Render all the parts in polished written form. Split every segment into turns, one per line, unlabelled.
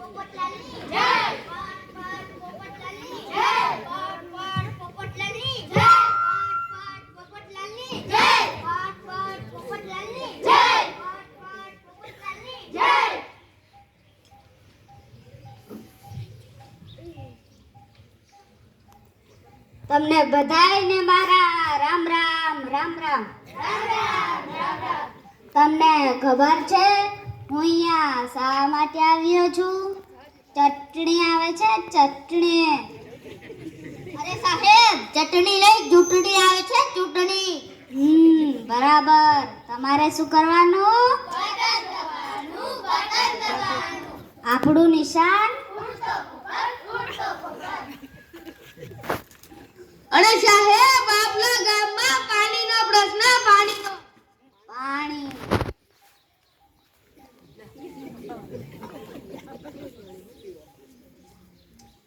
પોપટલાલની જય પાટ પોપટલાલની જય પાટ પોપટલાલની જય પાટ પોપટલાલની જય પાટ પોપટલાલની જય પાટ પોપટલાલની જય તમને બધાયને મારા રામ રામ રામ રામ રામ રામ રામ રામ તમને ખબર છે હું અહીંયા શા માટે આવ્યો છું? ચટણી આવે છે, ચટણી. અરે સાહેબ, ચટણી નહીં, ચૂંટણી આવે છે, ચૂંટણી. બરાબર. તમારે શું કરવાનું? બટન દબાવવાનું. આપણું નિશાન
અરે સાહેબ, આપના ગામમાં પાણીનો પ્રશ્ન.
પાણી.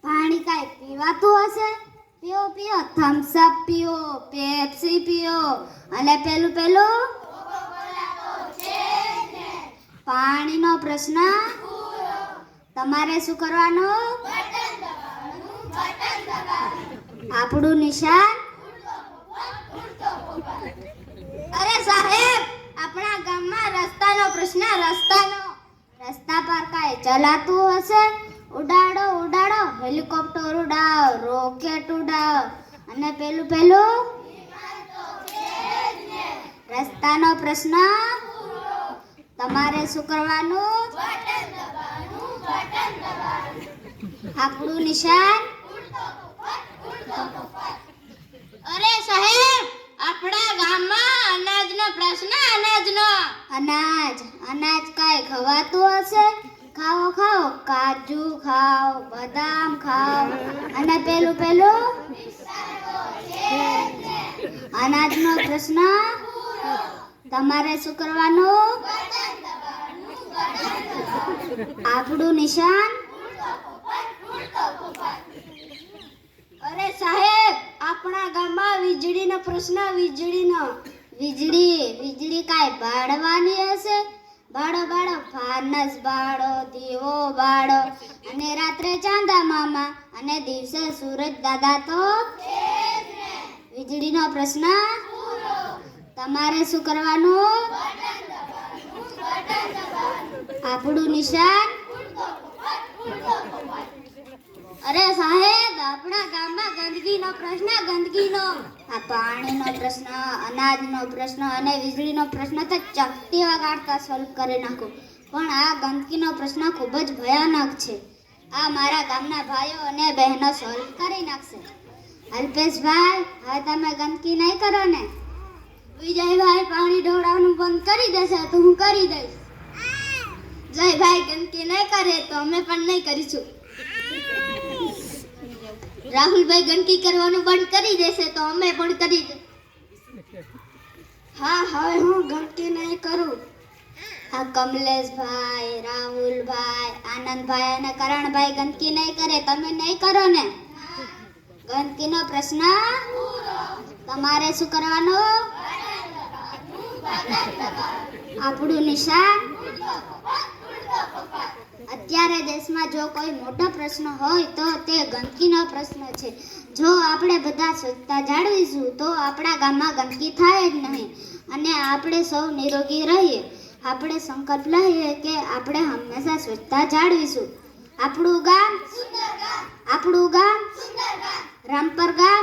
પાણી કાંઈ પીવાતું હશે? પીઓ પીઓ, થમ્સ અપ પીઓ, પેપ્સી પીઓ અને પેલું પાણીનો પ્રશ્ન. તમારે શું કરવાનું? આપણું નિશાન. અરે સાહેબ, આપણા ગામમાં રસ્તાનો પ્રશ્ન. રસ્તા પર કાંઈ ચલાતું હશે? ઉડાડો ઉડાડો, હેલિકોપ્ટર ઉડાવ, રોકેટ ઉડાવ અને પેલું રસ્તાનો પ્રશ્ન. તમારે શું કરવાનું? આપણું નિશાન.
અરે સાહેબ, આપણા ગામમાં અનાજનો પ્રશ્ન.
અનાજ કાંઈ ખવાતું હશે? ખાઓ ખાઓ, કાજુ ખાઓ, બદામ ખાઓ અને પેલું અનાજનો પ્રશ્ન. તમારે શું કરવાનું? આપણું નિશાન. અરે સાહેબ, આપણા ગામમાં વીજળીનો પ્રશ્ન. વીજળી કાંઈ બાળવાની હશે? બાળો ફાનસ બાળો, દીવો બાળો અને રાત્રે ચાંદા મામા અને દિવસે સૂરજ દાદા. તો વીજળીનો પ્રશ્ન. તમારે શું કરવાનું? આપણું નિશાન. અરે સાહેબ, આપણા ગામમાં ગંદકીનો પ્રશ્ન. આ પાણીનો પ્રશ્ન, અનાજનો પ્રશ્ન અને વીજળીનો પ્રશ્ન તો ચકતી વગાડતા સોલ્વ કરી નાખું, પણ આ ગંદકીનો પ્રશ્ન ખૂબ જ ભયાનક છે. આ મારા ગામના ભાઈઓ અને બહેનો સોલ્વ કરી નાખશે. અલ્પેશભાઈ, હવે તમે ગંદકી નહીં કરો ને? વિજયભાઈ પાણી ઢોળાવવાનું બંધ કરી દેશે તો હું કરી દઈશ. જયભાઈ ગંદકી નહીં કરે તો અમે પણ નહીં કરીશું. રાહુલભાઈ ગંદકી કરવાનું બંધ કરી દેશે તો અમે પણ કરી દઈશું. હા, હવે હું ગંદકી નહીં કરું. આ કમલેશભાઈ, રાહુલભાઈ, આનંદભાઈ અને કરણભાઈ ગંદકી નહીં કરે, તમે નહીં કરો ને? ગંદકીનો પ્રશ્ન. તમારે શું કરવાનું? આપણું નિશાન. અત્યારે દેશમાં જો કોઈ મોટો પ્રશ્ન હોય તો તે ગંદકીનો પ્રશ્ન છે. જો આપણે બધા સ્વચ્છતા જાળવીશું તો આપણા ગામમાં ગંદકી થાય જ નહીં અને આપણે સૌ નિરોગી રહીએ. આપણે સંકલ્પ લઈએ કે આપણે હંમેશા સ્વચ્છતા જાળવીશું. આપણું ગામ રામપર ગામ.